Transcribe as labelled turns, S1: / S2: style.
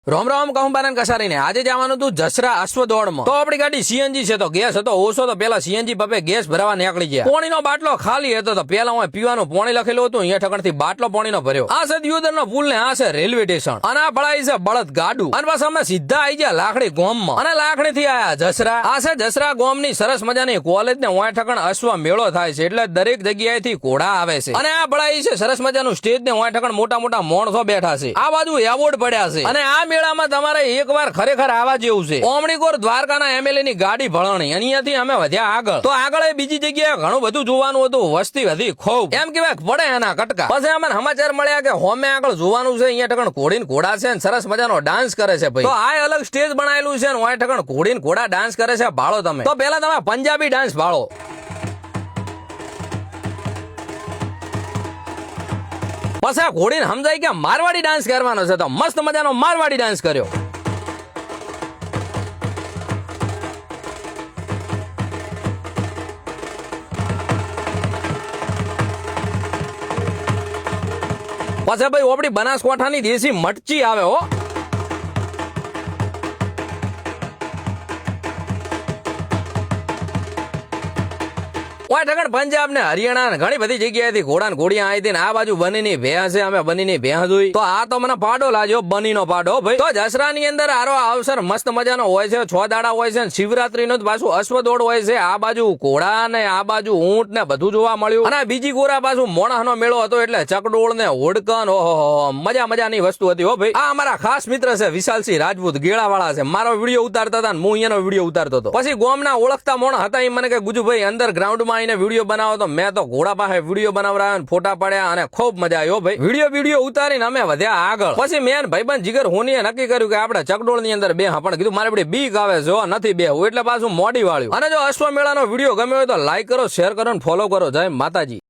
S1: રોમ રોમ કહું બારન કસારીને આજે જવાનું તું જસરા અશ્વ દોડમાં. તો આપણી ગાડી સીએનજી છે તો ગેસ હતો ઓછો તો પેલા સીએનજી પપે ગેસ ભરવા નીકળી ગયા. પોણીનો બાટલો ખાલી હતો તો પેલા હું પીવાનું પાણી લખેલું હતું અહીંયા ઠકણથી બાટલો પાણીનો ભર્યો. આ છે દિયોદરનો પુલ ને આ છે રેલવે સ્ટેશન અને આ પડાઈ છે બળદ ગાડું અને પાછા અમે સીધા આવી ગયા લાખડી ગોમમાં અને લાખડી થી આયા જસરા. આ છે જસરા ગોમની સરસ મજાની કોલેજ ને ઓય ઠકણ અશ્વ મેળો થાય છે એટલે દરેક જગ્યાએથી ઘોડા આવે છે અને આ પડાઈ છે સરસ મજાનું સ્ટેજ ને ઓય ઠકણ મોટા મોટા માણસો બેઠા છે. આ બાજુ એવોર્ડ પડ્યા છે અને આ મેળામાં તમારે એકવાર ખરેખર આવા જેવું છે. ઓમણીકોર દ્વારકાના એમએલએ ની ગાડી ભળણી અહીંયાથી અમે વધ્યા આગળ તો આગળ બીજી જગ્યાએ ઘણું બધું જોવાનું હતું. વસ્તી વધી ખૂબ એમ કેવાય પડે એના કટકા. પછી અમને સમાચાર મળ્યા કે હોમે આગળ જોવાનું છે અહીંયા ઠકણ ઘોડીને ઘોડા છે સરસ મજાનો ડાન્સ કરે છે ભાઈ. તો આ અલગ સ્ટેજ બનાવેલું છે ને ઓય ઠકણ ઘોડીને ઘોડા ડાન્સ કરે છે. ભાળો તમે તો પેલા તમે પંજાબી ડાન્સ ભાળો. પછી આ ઘોડીને સમજાય કે મારવાડી ડાન્સ કરવાનો છે તો મસ્ત મજાનો મારવાડી ડાન્સ કર્યો. પછી ભાઈ આપણી બનાસકાંઠાની દેશી મટચી આવે હો. પંજાબ ને હરિયાણા ઘણી બધી જગ્યાએથી ઘોડા ઘોડિયા આવી હતી. આ બાજુ બનીની ભેંસ છે અમે બનીની ભેંસ જોઈ તો આ તો મને પાડો લાગ્યો બનીનો પાડો ભાઈ. તો જસરાની અંદર આરો અવસર મસ્ત મજાનો હોય છે. 6 દાડા હોય છે શિવરાત્રી નો પાછું અશ્વદોડ હોય છે. આ બાજુ ઘોડા ને આ બાજુ ઊંટ ને બધું જોવા મળ્યું અને બીજી ગોરા પાછું મોણસનો મેળો હતો એટલે ચકડોળ ને હોડકન ઓહો મજાની વસ્તુ હતી હો ભાઈ. આ અમારા ખાસ મિત્ર છે વિશાલસિંહ રાજપૂત ગેળાવાળા છે. મારો વિડીયો ઉતારતા હતા હું અહીંયાનો વિડીયો ઉતારતો હતો. પછી ગોમના ઓળખતા મોણ હતા એ મને કે ગુજુભાઈ અંડરગ્રાઉન્ડમાં આવીને વિડીયો બનાવો તો મેં તો ઘોડા પાસે વિડીયો બનાવરાયો ફોટા પડ્યા અને ખૂબ મજા આવ્યો ભાઈ. વિડીયો ઉતારીને અમે વધ્યા આગળ. પછી મેન ભાઈબંધ જીગર હોનીએ નક્કી કર્યું કે આપણે ચકડોળ ની અંદર બે પણ કીધું મારે બધી બીક આવે જો નથી બેહું એટલે પાછું મોડી વાળ્યું. અને જો અશ્વ મેળાનો વિડીયો ગમ્યો હોય તો લાઈક કરો શેર કરો અને ફોલો કરો. જય માતાજી.